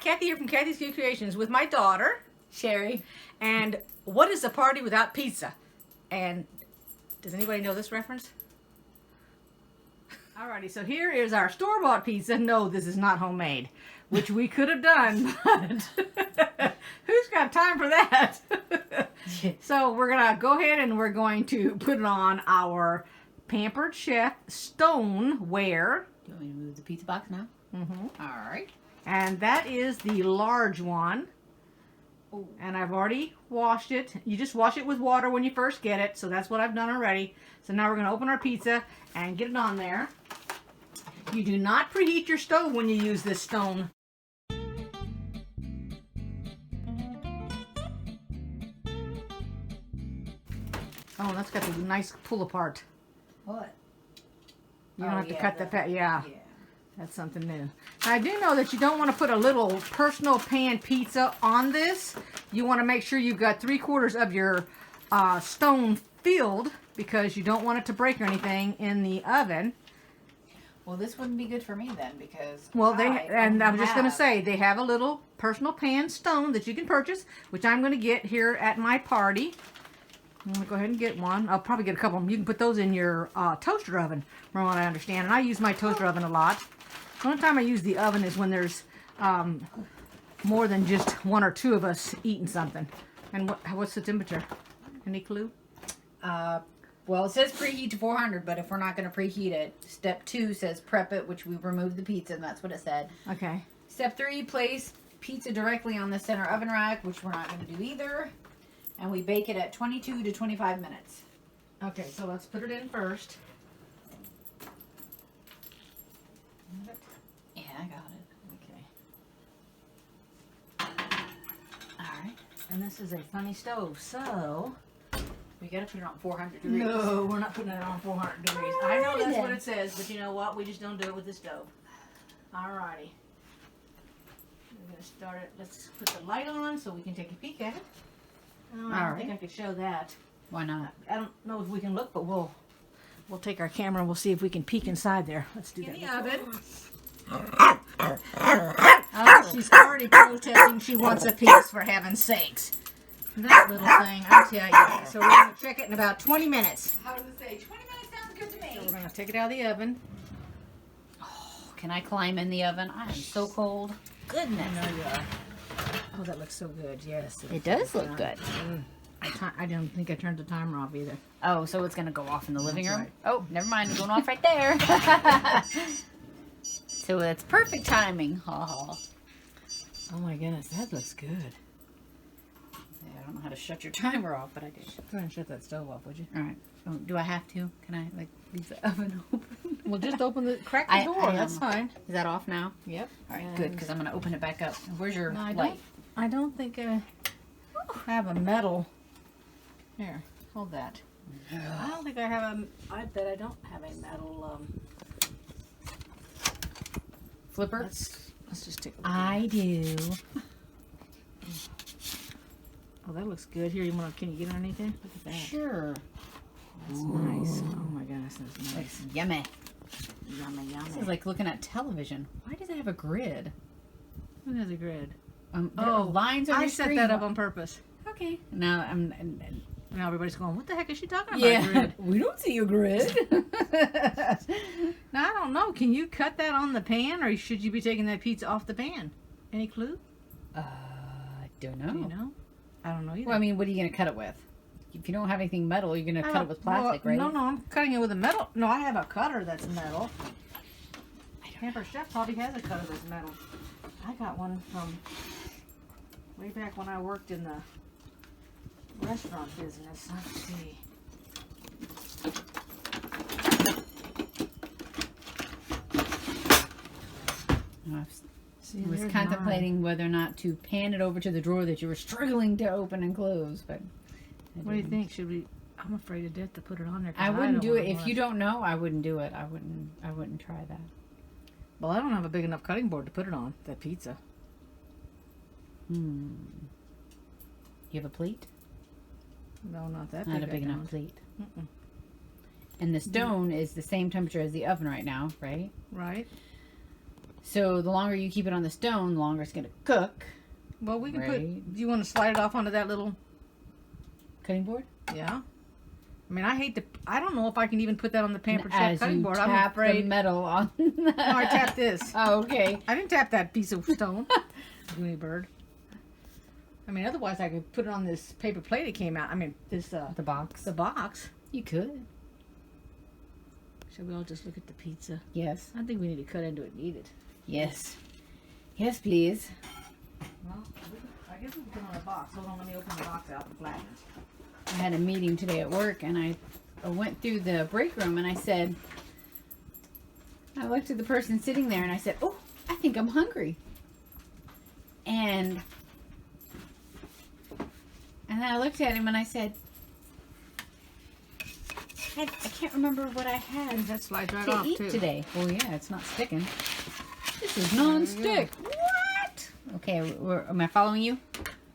Kathy here from Kathyskutekreations with my daughter, Sherry. and what is a party without pizza? And does anybody know this reference? Alrighty, so here is our store-bought pizza. No, this is not homemade, which we could have done, but who's got time for that? So we're going to go ahead and we're going to put it on our Pampered Chef stoneware. Do you want me to move the pizza box now? Mm-hmm. All right. And that is the large one. Ooh. And I've already washed it. You just wash it with water when you first get it. So that's what I've done already. So now we're going to open our pizza and get it on there. You do not preheat your stove when you use this stone. Oh, that's got the nice pull apart. What? You don't have to cut the yeah. That's something new. Now, I do know that you don't want to put a little personal pan pizza on this. You want to make sure you've got 3/4 of your stone filled because you don't want it to break or anything in the oven. Well, this wouldn't be good for me then because I'm just going to say they have a little personal pan stone that you can purchase, which I'm going to get here at my party. I'm going to go ahead and get one. I'll probably get a couple of them. You can put those in your toaster oven, from what I understand. And I use my toaster oven a lot. The only time I use the oven is when there's more than just one or two of us eating something. And what's the temperature? Any clue? Well, it says preheat to 400, but if we're not going to preheat it, step 2 says prep it, which we removed the pizza, and that's what it said. Okay. Step 3, place pizza directly on the center oven rack, which we're not going to do either. And we bake it at 22 to 25 minutes. Okay, so let's put it in first. Yeah, I got it. Okay. Alright. And this is a funny stove, so... We got to put it on 400 degrees. No, we're not putting it on 400 degrees. I know that's what it says, but you know what? We just don't do it with the stove. Alrighty. We're going to start it. Let's put the light on so we can take a peek at it. I don't think I could show that. Why not? I don't know if we can look, but we'll take our camera and we'll see if we can peek inside there. Let's do that. In the oven. Oh, she's already protesting she wants a piece, for heaven's sakes. That little thing, I tell you. So we're going to check it in about 20 minutes. How does it say? 20 minutes sounds good to me. So we're going to take it out of the oven. Oh, can I climb in the oven? I am so cold. Goodness. I know you are. Oh, that looks so good. Yes. It does look good. I don't think I turned the timer off either. Oh, so it's going to go off in the living room? Right. Oh, never mind. It's going off right there. So it's perfect timing. Oh my goodness, that looks good. Yeah, I don't know how to shut your timer off, but I did. Go ahead and shut that stove off, would you? All right. Oh, do I have to? Can I, leave the oven open? Well, just crack the door. That's fine. Is that off now? Yep. All right, good, because I'm going to open it back up. Where's your light? I don't think I have a metal. Here, hold that. I don't think I have I bet I don't have a metal flipper. Let's just take. I do. Oh, that looks good. Here, can you get underneath there? Look at that. Sure. That's nice. Oh my goodness, that's nice. It's yummy. Yummy, yummy. This is like looking at television. Why does it have a grid? Who has a grid? Lines on your screen. I set that up on purpose. Okay. Now now everybody's going, what the heck is she talking about? Yeah. Grid? We don't see a grid. Now, I don't know. Can you cut that on the pan, or should you be taking that pizza off the pan? Any clue? I don't know. Do you know? I don't know either. Well, I mean, what are you going to cut it with? If you don't have anything metal, you're going to cut it with plastic, right? No, I'm cutting it with a metal. No, I have a cutter that's metal. Pampered Chef probably has a cutter that's metal. I got one from way back when I worked in the restaurant business. Let's see. I was contemplating whether or not to pan it over to the drawer that you were struggling to open and close, but what do you think? Should we? I'm afraid of death to put it on there. I wouldn't do it if you don't know. I wouldn't do it. I wouldn't try that. Well, I don't have a big enough cutting board to put it on that pizza. You have a plate? No, not that. Not a big enough plate. And the stone is the same temperature as the oven right now, right? Right. So the longer you keep it on the stone, the longer it's going to cook. Well, we can Right. do you want to slide it off onto that little... Cutting board? Yeah. I mean, I don't know if I can even put that on the Pampered Chef As cutting you board. tap I'm afraid. the metal on. No, I tapped this. Oh, okay. I didn't tap that piece of stone. Goony bird. I mean, otherwise I could put it on this paper plate that came out. I mean, this, The box. the box. You could. Should we all just look at the pizza? Yes. I think we need to cut into it and eat it. Yes. Yes, please. Well, I guess we can put it on a box. Hold on, let me open the box out and flatten it. I had a meeting today at work, and I went through the break room, and I looked at the person sitting there, and I said, "Oh, I think I'm hungry." And then I looked at him, and I said, I can't remember what I had That slides right to off, eat too. today. Oh, yeah, it's not sticking. This is non-stick. What? Okay, am I following you?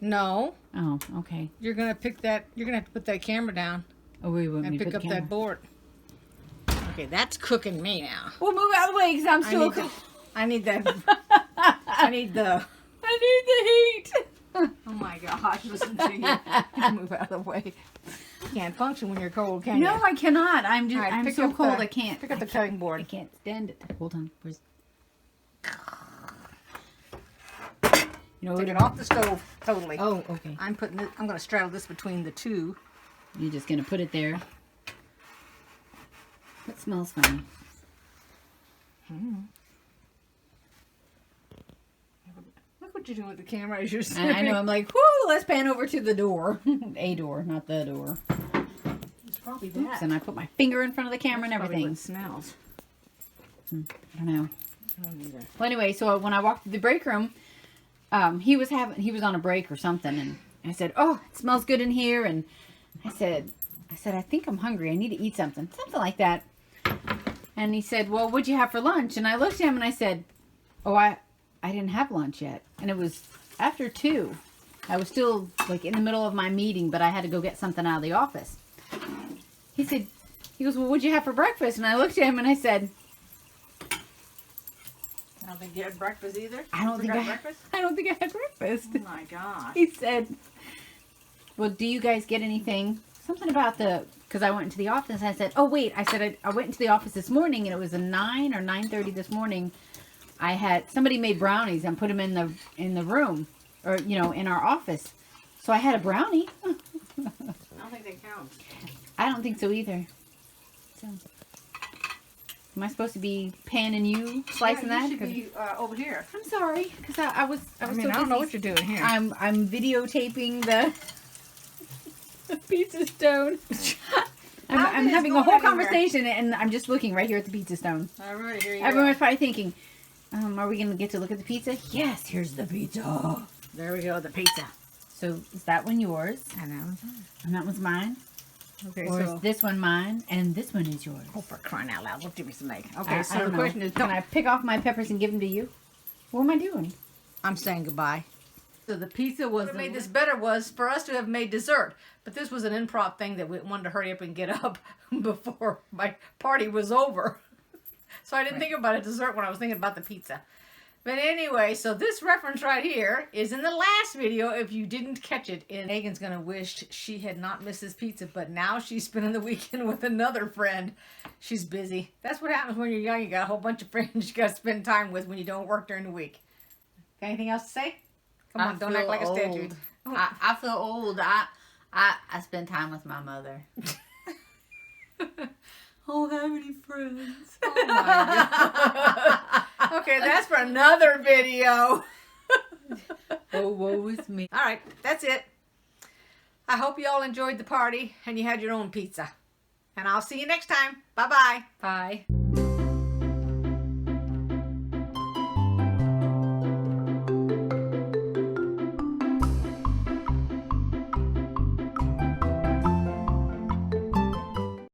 No. Oh, okay. You're going to pick that. You're going to have to put that camera down Oh, we want me and to pick put up the that camera. board. Okay, that's cooking me now. Well, move out of the way because I'm still cold. I need that. I need the... I need the heat. Oh my gosh, listen to you. Move out of the way. You can't function when you're cold, can you? No, I cannot. I'm just. All right, I'm pick so up cold. the- I can't. Pick up the I cutting can't- board. I can't stand it. Hold on. Where's? You know. Take it off the stove, totally. Oh, okay. I'm putting it. I'm going to straddle this between the two. You're just gonna put it there. It smells funny. Look what you're doing with the camera as you're I know. I'm like, whoo. Let's pan over to the door. A door, not the door. It's probably Oops, that. and I put my finger in front of the camera and That's probably everything. what it smells. I don't know. I don't either. Well, anyway, so when I walked through the break room, he was on a break or something, and I said, "Oh, it smells good in here." And I said, "I think I'm hungry. I need to eat something like that." And he said, "Well, what'd you have for lunch?" And I looked at him and I said, "Oh, I didn't have lunch yet." And it was after 2. I was still like in the middle of my meeting, but I had to go get something out of the office. He goes, "Well, what'd you have for breakfast?" And I looked at him and I said, I don't think you had breakfast either. I don't think I had breakfast. I had breakfast. Oh my gosh. He said, "Well, do you guys get anything?" Something about because I went into the office. I said, "Oh wait," I said, I went into the office this morning and it was a 9 or 9:30 this morning. I had somebody made brownies and put them in the room, or in our office. So I had a brownie. I don't think they count. I don't think so either. So, am I supposed to be panning you, slicing Yeah, that? you should be over here. I'm sorry, because I was I so mean, I don't know busy. what you're doing here. I'm videotaping the pizza stone. I'm How is having a going whole anywhere? conversation and I'm just looking right here at the pizza stone. All right, here you Everyone's probably thinking, are we going to get to look at the pizza? Yes, here's the pizza. go. There we go, the pizza. So is that one yours? I know. And that one's mine? Okay, Or so... is this one mine and this one is yours? Oh, for crying out loud, what do you some make? Okay, I so don't the know. question is, Can I pick off my peppers and give them to you? What am I doing? I'm saying goodbye. So the pizza was... What made this better was for us to have made dessert. But this was an improv thing that we wanted to hurry up and get up before my party was over. So I didn't think about a dessert when I was thinking about the pizza. But anyway, so this reference right here is in the last video if you didn't catch it. And Megan's going to wish she had not missed this pizza, but now she's spending the weekend with another friend. She's busy. That's what happens when you're young. You got a whole bunch of friends you got to spend time with when you don't work during the week. Got anything else to say? Come on, don't act like a statue. I feel old. I spend time with my mother. I don't have any friends. Oh my God. Okay, that's for another video. Oh, woe is me. All right, that's it. I hope you all enjoyed the party and you had your own pizza. And I'll see you next time. Bye-bye. Bye.